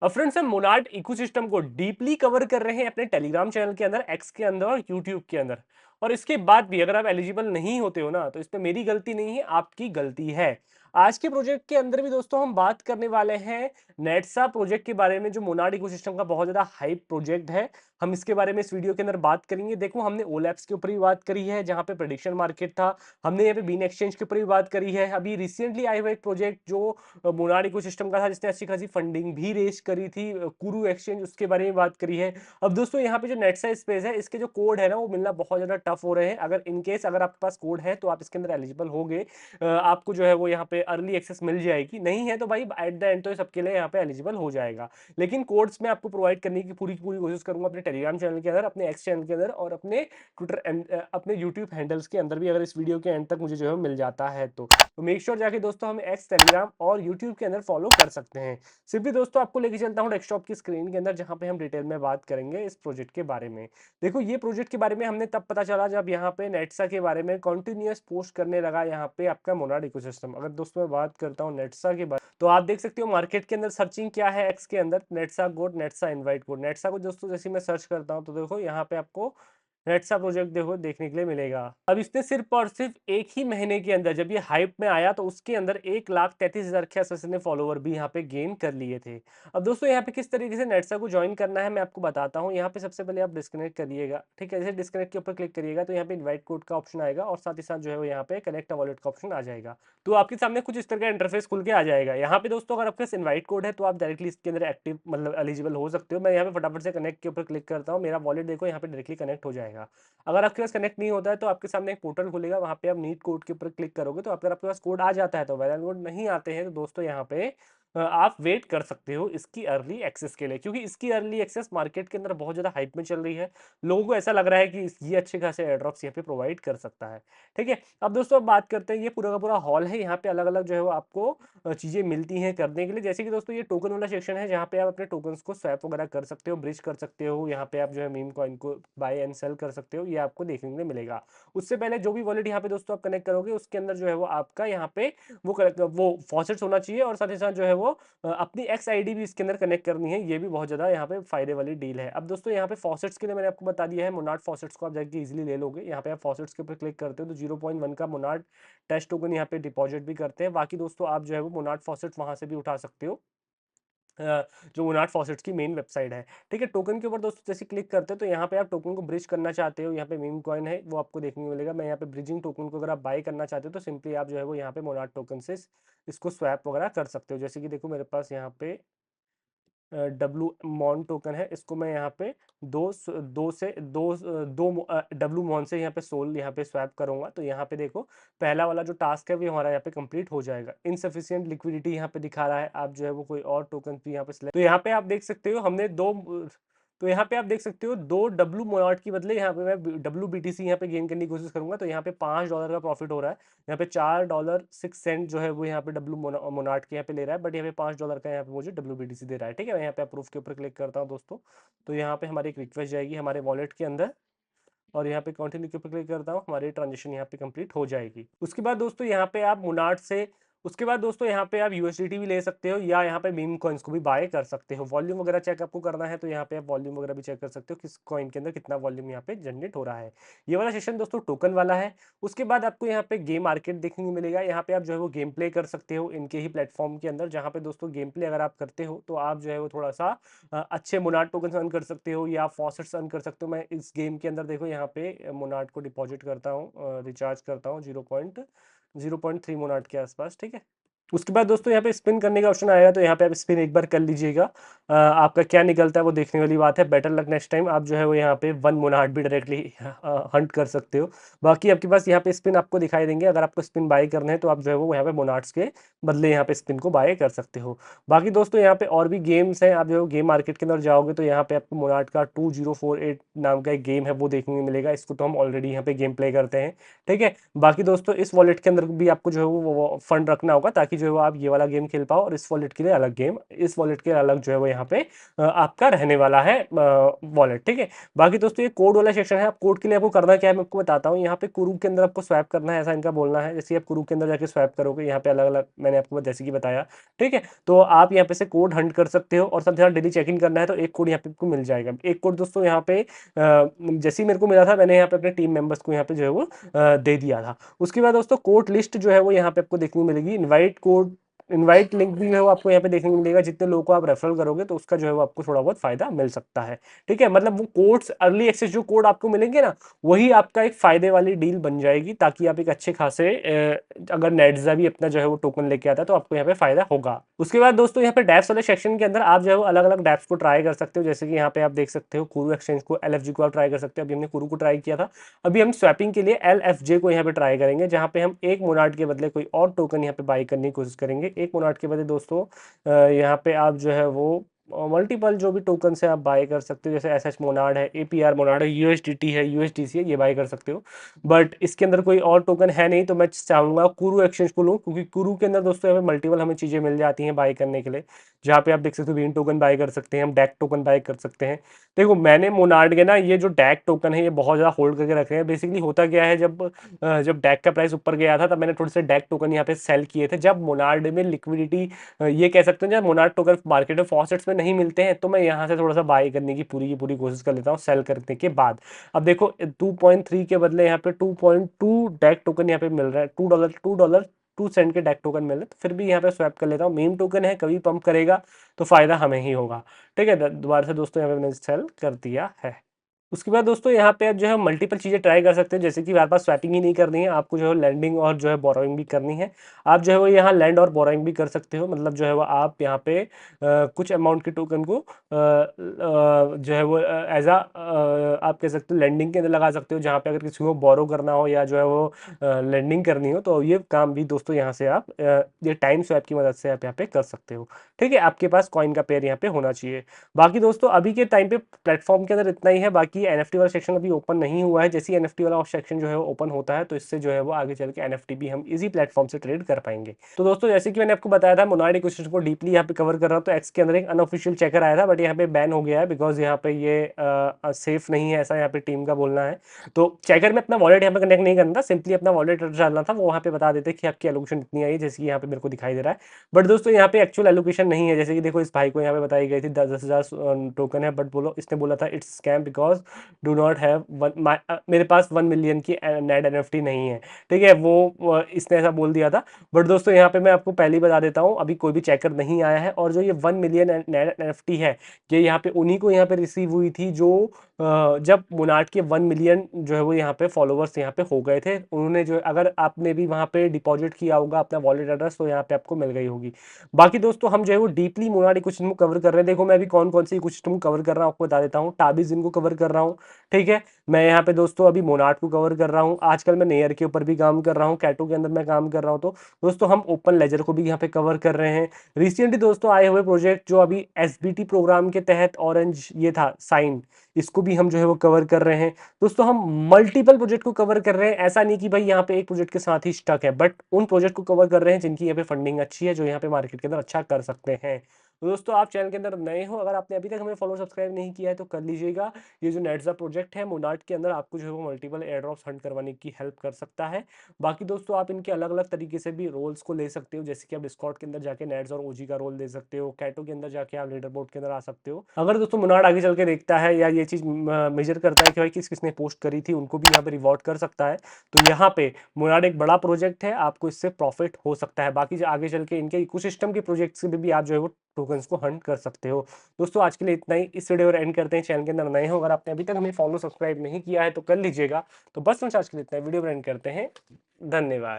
Friends हम Monod ecosystem को deeply cover कर रहे हैं अपने टेलीग्राम चैनल के अंदर, एक्स के अंदर और यूट्यूब के अंदर। और इसके बाद भी अगर आप एलिजिबल नहीं होते हो ना, तो इसमें मेरी गलती नहीं है, आपकी गलती है। आज के प्रोजेक्ट के अंदर भी दोस्तों हम बात करने वाले हैं नेटसा प्रोजेक्ट के बारे में, जो मोनार्ड इकोसिस्टम का बहुत ज्यादा हाइप प्रोजेक्ट है। हम इसके बारे में इस वीडियो के अंदर बात करेंगे। देखो, हमने ओलैप्स के ऊपर भी बात करी है, जहां पे प्रेडिक्शन मार्केट था। हमने यहाँ पे बीन एक्सचेंज के ऊपर भी बात करी है। अभी रिसेंटली आया हुआ एक प्रोजेक्ट जो मोनार्ड इकोसिस्टम का था, जिसने अच्छी खासी फंडिंग भी रेज करी थी, कुरू एक्सचेंज, उसके बारे में बात करी है। अब दोस्तों यहाँ पे जो नेटसा स्पेस है, इसके जो कोड है ना, वो मिलना बहुत ज्यादा टफ हो रहे हैं। अगर इनकेस अगर आपके पास कोड है तो आप इसके अंदर एलिजिबल होगे, आपको जो है वो यहाँ पे अर्ली एक्सेस मिल जाएगी। नहीं है तो भाई एट द एंड तो सबके लिए यहाँ पे एलिजिबल हो जाएगा। लेकिन कोड्स मैं आपको प्रोवाइड करने की पूरी पूरी कोशिश करूंगा, अपने टेलीग्राम चैनल के अंदर, अपने एक्स चैनल के अंदर और अपने ट्विटर अपने यूट्यूब हैंडल्स के अंदर भी, अगर इस वीडियो के एंड तक मुझे जो है मिल जाता है तो मेक श्योर जाके दोस्तों हम एक्स, टेलीग्राम और यूट्यूब के अंदर फॉलो कर सकते हैं। सिंपली दोस्तों आपको लेके चलता हूँ डेस्कटॉप की स्क्रीन के अंदर, जहां पे हम डिटेल में बात करेंगे इस प्रोजेक्ट के बारे में। देखो, ये प्रोजेक्ट के बारे में हमने तब पता चला जब यहाँ पे नेटसा के बारे में कंटिन्यूअस पोस्ट करने लगा यहाँ पे आपका मोनार्ड इकोसिस्टम। अगर दोस्तों मैं बात करता हूँ नेटसा के बारे, तो आप देख सकते हो मार्केट के अंदर सर्चिंग क्या है एक्स के अंदर, नेटसा कोड, नेटसा इनवाइट कोड। नेटसा को दोस्तों जैसे मैं सर्च करता हूँ, तो देखो यहाँ पे आपको नेटसा प्रोजेक्ट देखो देखने के लिए मिलेगा। अब इसने सिर्फ और सिर्फ एक ही महीने के अंदर, जब ये हाइप में आया, तो उसके अंदर 1,33,000 के आसपास ने फॉलोवर भी यहाँ पे गेन कर लिए थे। अब दोस्तों यहाँ पे किस तरीके से नेटसा को ज्वाइन करना है मैं आपको बताता हूँ। यहाँ पे सबसे पहले आप डिस्कनेक्ट करिएगा, ठीक है। जैसे डिस्कनेक्ट के ऊपर क्लिक करिएगा तो यहाँ पे इनवाइट कोड का ऑप्शन आएगा, और साथ ही साथ जो है वो यहाँ पे कनेक्ट वॉलेट का ऑप्शन आ जाएगा। तो आपके सामने कुछ इस तरह का इंटरफेस खुल के आ जाएगा। यहाँ पे दोस्तों अगर आपके पास इनवाइट कोड है तो आप डायरेक्टली इसके अंदर एक्टिव मतलब एलिजिबल हो सकते हो। मैं यहाँ पे फटाफट से कनेक्ट के ऊपर क्लिक करता हूँ, मेरा वॉलेट देखो यहाँ पे डायरेक्टली कनेक्ट हो जाएगा। अगर आपके पास कनेक्ट नहीं होता है तो आपके सामने एक पोर्टल खुलेगा, वहां पे आप नीट कोड के ऊपर क्लिक करोगे तो अगर आपके पास कोड आ जाता है तो वेल एंड गुड, नहीं आते हैं तो दोस्तों यहाँ पे आप वेट कर सकते हो इसकी अर्ली एक्सेस के लिए, क्योंकि इसकी अर्ली एक्सेस मार्केट के अंदर बहुत ज्यादा हाइप में चल रही है। लोगों को ऐसा लग रहा है कि ये अच्छे खासे एयर ड्रॉप्स यहाँ पे प्रोवाइड कर सकता है। ठीक है, अब दोस्तों अब बात करते हैं, ये पूरा का पूरा हॉल है। यहाँ पे अलग अलग जो है वो आपको चीजें मिलती हैं करने के लिए। जैसे कि दोस्तों ये टोकन वाला सेक्शन है, जहाँ पे आप अपने टोकन्स को स्वैप वगैरह कर सकते हो, ब्रिज कर सकते हो। यहाँ पे आप जो है मीम कॉइन को बाय एंड सेल कर सकते हो, ये आपको देखने को मिलेगा। उससे पहले जो भी वॉलेट यहाँ पे दोस्तों आप कनेक्ट करोगे, उसके अंदर जो है वो आपका यहाँ पे वो फॉसेट्स होना चाहिए, और साथ ही साथ जो है वो अपनी एक्स आईडी भी इसके अंदर कनेक्ट करनी है। ये भी बहुत ज्यादा यहाँ पे फायदे वाली डील है। अब दोस्तों यहाँ पे फॉसेट्स के लिए मैंने आपको बता दिया है, मोनार्ड फॉसेट्स को आप जाके इजीली ले लोगे। यहाँ पे आप फॉसेट्स के ऊपर क्लिक करते हो तो 0.1 का मोनार्ड टेस्ट टोकन यहाँ पे डिपॉजिट भी करते हैं। बाकी दोस्तों आप जो है वो मोनार्ड फॉसेट्स वहां से भी उठा सकते हो, जो मोनार्ड फॉसेट्स की मेन वेबसाइट है। ठीक है, टोकन के ऊपर दोस्तों जैसे क्लिक करते हैं तो यहाँ पे आप टोकन को ब्रिज करना चाहते हो, यहाँ पे मीम कॉइन है वो आपको देखने को मिलेगा। मैं यहाँ पे ब्रिजिंग टोकन को अगर आप बाय करना चाहते हो तो सिंपली आप जो है वो यहाँ पे मोनार्ड टोकन से इसको स्वैप वगैरह कर सकते हो। जैसे कि देखो मेरे पास यहाँ पे डब्लू मॉन टोकन है, इसको मैं यहाँ पे दो डब्लू मॉन से यहाँ पे सोल यहाँ पे स्वैप करूंगा, तो यहाँ पे देखो पहला वाला जो टास्क है वो हमारा यहाँ पे कंप्लीट हो जाएगा। इनसफिशियंट लिक्विडिटी यहाँ पे दिखा रहा है, आप जो है वो कोई और टोकन भी यहाँ पे select- तो यहाँ पे आप देख सकते हो हमने दो, तो यहाँ पे आप देख सकते हो दो डब्लू मोनार्ड की बदले यहाँ पे मैं डब्लू बीटीसी यहाँ पे गेन करने की कोशिश करूंगा, तो यहाँ पे $5 का प्रॉफिट हो रहा है। यहाँ पे $4.06 जो है वो यहाँ पे डब्लू मोनार्ड के यहाँ पे ले रहा है, बट यहाँ पे $5 का यहाँ पे मुझे डब्लू बीटीसी दे रहा है। ठीक है, मैं यहाँ पे अप्रूव के ऊपर क्लिक करता हूँ दोस्तों, तो यहाँ पे हमारी एक रिक्वेस्ट जाएगी हमारे वॉलेट के अंदर, और यहाँ पे कंटिन्यू के ऊपर क्लिक करता हूँ, हमारी ट्रांजेक्शन यहाँ पे कंप्लीट हो जाएगी। उसके बाद दोस्तों यहाँ पे आप मोनार्ड से, उसके बाद दोस्तों यहाँ पे आप यूएसडीटी भी ले सकते हो, या यहाँ पे मीम कॉइन्स को भी बाय कर सकते हो। वॉल्यूम वगैरह चेक आपको करना है तो यहाँ पे आप वॉल्यूम वगैरह भी चेक कर सकते हो, किस कॉइन के अंदर कितना वॉल्यूम यहाँ पे जनरेट हो रहा है। ये वाला सेशन दोस्तों टोकन वाला है। उसके बाद आपको यहाँ पे गेम मार्केट देखने को मिलेगा, यहाँ पे आप जो है वो गेम प्ले कर सकते हो इनके ही प्लेटफॉर्म के अंदर, जहाँ पे दोस्तों गेम प्ले अगर आप करते हो तो आप जो है वो थोड़ा सा अच्छे मोनार्ड टोकन अर्न कर सकते हो, या फॉसेट्स अर्न कर सकते हो। मैं इस गेम के अंदर देखो यहाँ पे मोनार्ड को डिपॉजिट करता हूँ, रिचार्ज करता हूँ 0.3 मोनार्ड के आसपास। ठीक है, उसके बाद दोस्तों यहाँ पे स्पिन करने का ऑप्शन आएगा, तो यहाँ पे आप स्पिन एक बार कर लीजिएगा। आपका क्या निकलता है वो देखने वाली बात है। बेटर लक नेक्स्ट टाइम, आप जो है वो यहाँ पे 1 मोनार्ड भी डायरेक्टली हंट कर सकते हो। बाकी आपके पास यहाँ पे स्पिन आपको दिखाई देंगे, अगर आपको स्पिन बाय करने हैं तो आप जो है वो यहाँ पे मोनार्ड्स के बदले यहाँ पे स्पिन को बाय कर सकते हो। बाकी दोस्तों यहाँ पे और भी गेम्स हैं, आप जो गेम मार्केट के अंदर जाओगे तो यहाँ पे आपको मोनार्ड का 2048 नाम का एक गेम है वो देखने को मिलेगा। इसको तो हम ऑलरेडी यहाँ पे गेम प्ले करते हैं। ठीक है, बाकी दोस्तों इस वॉलेट के अंदर भी आपको जो है वो फंड रखना होगा, ताकि जो है वो आप ये वाला गेम खेल पाओ, और इस वॉलेट के लिए अलग गेम, इस वॉलेट के अलग जो है वो यहाँ पे आपका रहने वाला है वॉलेट। ठीक है, बाकी दोस्तों ये कोड वाला सेक्शन है। आप कोड के लिए आपको करना क्या है मैं आपको बताता हूँ। यहाँ पे कुरू के अंदर आपको स्वैप करना है, ऐसा इनका बोलना है। जैसे आप कुरू के अंदर जाके स्वैप करोगे, यहाँ पे अलग अलग मैंने आपको जैसे कि बताया, ठीक है, तो आप यहाँ पे से कोड हंट कर सकते हो, और साथ डेली चेक इन करना है तो एक कोड यहाँ पे आपको मिल जाएगा। एक कोड दोस्तों यहाँ पे जैसे ही मेरे को मिला था, मैंने यहाँ पे अपने टीम मेंबर्स को यहाँ पे जो है वो दे दिया था। उसके बाद दोस्तों कोड लिस्ट जो है वो यहाँ पे आपको देखने को मिलेगी। इनवाइट लिंक भी है वो आपको यहाँ पे देखने को मिलेगा। जितने लोगों को आप रेफरल करोगे तो उसका जो है वो आपको थोड़ा बहुत फायदा मिल सकता है। ठीक है, मतलब वो कोड्स, अर्ली एक्सेस जो कोड आपको मिलेंगे ना, वही आपका एक फायदे वाली डील बन जाएगी, ताकि आप एक अच्छे खासे अगर नेटजा भी अपना जो है वो टोकन लेके आता है तो आपको यहाँ पे फायदा होगा। उसके बाद दोस्तों यहाँ पे डैप्स वाले सेक्शन के अंदर आप जो है वो अलग अलग डैप्स को ट्राई कर सकते हो। जैसे कि यहाँ पे आप देख सकते हो कुरू एक्सचेंज को, LFG को आप ट्राई कर सकते हो। अभी हमने कुरू को ट्राई किया था, अभी हम स्वैपिंग के लिए LFJ को यहाँ पे ट्राई करेंगे, जहाँ पे हम एक मोनार्ड के बदले कोई और टोकन यहाँ पे बाई करने की कोशिश करेंगे। एक मोनार्ड के बदले दोस्तों यहाँ पे आप जो है वो मल्टीपल जो भी टोकन से आप बाय कर सकते हो, जैसे SH मोनार्ड है, APR मोनार्ड है, USDT है, USDC है, ये बाय कर सकते हो। बट इसके अंदर कोई और टोकन है नहीं, तो मैं चाहूंगा कुरू एक्सचेंज को लूँ, क्योंकि कुरू के अंदर दोस्तों यहाँ पे मल्टीपल हमें चीज़ें मिल जाती हैं बाय करने के लिए। जहाँ पे आप देख सकते हो विन टोकन बाय कर सकते हैं, हम डैक टोकन बाय कर सकते हैं। देखो मैंने मोनार्ड के ना ये जो डैक टोकन है ये बहुत ज़्यादा होल्ड करके रखे हैं। बेसिकली होता क्या है, जब डैक का प्राइस ऊपर गया था तब मैंने थोड़े से डैक टोकन यहाँ पे सेल किए थे। जब मोनार्ड में लिक्विडिटी, ये कह सकते हैं जब मोनार्ड टोकन मार्केट में फॉसेट्स में नहीं मिलते हैं, तो मैं यहाँ से थोड़ा सा बाई करने की पूरी कोशिश कर लेता हूँ सेल करने के बाद। अब देखो 2.3 के बदले यहाँ पे 2.2 डैक टोकन यहाँ पे मिल रहा है, $2 2 सेंट के डैक टोकन मिल रहे हैं, तो फिर भी यहाँ पे स्वैप कर लेता हूँ। मीम टोकन है, कभी पंप करेगा तो फायदा हमें ही होगा। ठीक है, दोबारा से दोस्तों यहाँ पे मैंने सेल कर दिया है। उसके बाद दोस्तों यहाँ पे आप जो है मल्टीपल चीज़ें ट्राई कर सकते हैं। जैसे कि बार बार स्वैपिंग ही नहीं करनी है, आपको जो है लैंडिंग और जो है बोरोइंग भी करनी है। आप जो है वो यहाँ लैंड और बोरोइंग भी कर सकते हो, मतलब जो है वो आप यहाँ पे कुछ अमाउंट के टोकन को जो है वो एज आ आप कह सकते हो लैंडिंग के अंदर लगा सकते हो, जहाँ पे अगर किसी को बोरो करना हो या जो है वो लैंडिंग करनी हो, तो ये काम भी दोस्तों यहाँ से आप ये टाइम स्वैप की मदद से आप यहाँ पे कर सकते हो। ठीक है, आपके पास कॉइन का पेयर यहाँ पे होना चाहिए। बाकी दोस्तों अभी के टाइम पे प्लेटफॉर्म के अंदर इतना ही है। बाकी NFT वाला सेक्शन अभी ओपन नहीं हुआ है। जैसे NFT वाला सेक्शन जो है वो ओपन होता है, तो इससे जो है वो आगे चल के NFT भी हम इजी प्लेटफॉर्म से ट्रेड कर पाएंगे। तो दोस्तों जैसे कि मैंने आपको बताया था, मोनार्ड इकोसिस्टम को डीपली यहाँ पे कवर कर रहा हूँ, तो एक्स के अंदर एक अनऑफिशियल चेकर आया था, बट यहाँ पे बैन हो गया है, बिकॉज यहाँ पे ये सेफ नहीं है, ऐसा यहाँ पे टीम का बोलना है। तो चेकर में अपना वॉलेट यहाँ पे कनेक्ट नहीं करना था, सिंपली अपना वॉलेट डालना था, वो वहाँ पे बता देते कि आपकी एलोकेशन इतनी आई है, जैसे कि यहाँ पे मेरे को दिखाई दे रहा है। बट दोस्तों यहाँ पे एक्चुअल एलोकेशन नहीं है। जैसे कि देखो इस भाई को यहाँ पे बताई गई थी 10,000 टोकन है, बट इसने बोला था it's scam because do not have मेरे पास 1 मिलियन की नेट NFT नहीं है। ठीक है, इसने ऐसा बोल दिया था। बट दोस्तों यहाँ पे मैं आपको पहले ही बता देता हूँ, अभी कोई भी चेकर नहीं आया है, और जो ये 1 मिलियन नेट NFT है, ये यहाँ पे उन्हीं को यहाँ पे रिसीव हुई थी जो जब मोनार्ड के 1 मिलियन जो है वो यहाँ पे फॉलोवर्स यहाँ पे हो गए थे। उन्होंने जो, अगर आपने भी वहाँ पे डिपॉजिट किया होगा अपना वॉलेट एड्रेस, तो यहाँ पे आपको मिल गई होगी। बाकी दोस्तों हम जो है वो डीपली मोनार्ड इकोसिस्टम को कवर कर रहे हैं। देखो मैं अभी कौन कौन सी इकोसिस्टम को कवर कर रहा हूँ आपको बता देता हूँ। टाबिज इनको कवर कर रहा हूँ, ठीक है। मैं यहाँ पे दोस्तों अभी मोनार्ड को कवर कर रहा हूँ। आजकल मैं नेयर के ऊपर भी काम कर रहा हूँ, कैटो के अंदर मैं काम कर रहा हूँ। तो दोस्तों हम ओपन लेजर को भी यहाँ पे कवर कर रहे हैं। रिसेंटली दोस्तों आए हुए प्रोजेक्ट जो अभी SBT प्रोग्राम के तहत ऑरेंज ये था साइन, इसको भी हम जो है वो कवर कर रहे हैं। दोस्तों हम मल्टीपल प्रोजेक्ट को कवर कर रहे हैं। ऐसा नहीं कि भाई यहाँ पे एक प्रोजेक्ट के साथ ही स्टक है, बट उन प्रोजेक्ट को कवर कर रहे हैं जिनकी यहाँ पे फंडिंग अच्छी है, जो यहाँ पे मार्केट के अंदर अच्छा कर सकते हैं। तो दोस्तों आप चैनल के अंदर नए हो, अगर आपने अभी तक हमें फॉलो सब्सक्राइब नहीं किया है तो कर लीजिएगा। ये जो नेटजा प्रोजेक्ट है मोनार्ड के अंदर, आपको जो है वो मल्टीपल एयर ड्रॉप्स हंट करवाने की हेल्प कर सकता है। बाकी दोस्तों आप इनके अलग अलग तरीके से भी रोल्स को ले सकते हो, जैसे कि आप डिस्कॉर्ड के अंदर जाके नेट्स और OG का रोल दे सकते हो, कैटो के अंदर जाके आप लीडर बोर्ड के अंदर आ सकते हो। अगर दोस्तों मोनार्ड आगे चल के देखता है या ये चीज मेजर करता है कि भाई किसने पोस्ट करी थी, उनको भी यहाँ पे रिवॉर्ड कर सकता है, तो यहाँ पे मोनार्ड एक बड़ा प्रोजेक्ट है, आपको इससे प्रॉफिट हो सकता है। बाकी जो आगे चल के इनके इकोसिस्टम के प्रोजेक्ट से भी आप जो है वो टोकन्स को हंट कर सकते हो। दोस्तों आज के लिए इतना ही, इस वीडियो एंड करते हैं। चैनल के अंदर नए हो, अगर आपने अभी तक हमें फॉलो सब्सक्राइब नहीं किया है तो कर लीजिएगा। तो बस आज के लिए इतना, वीडियो एंड करते हैं। धन्यवाद।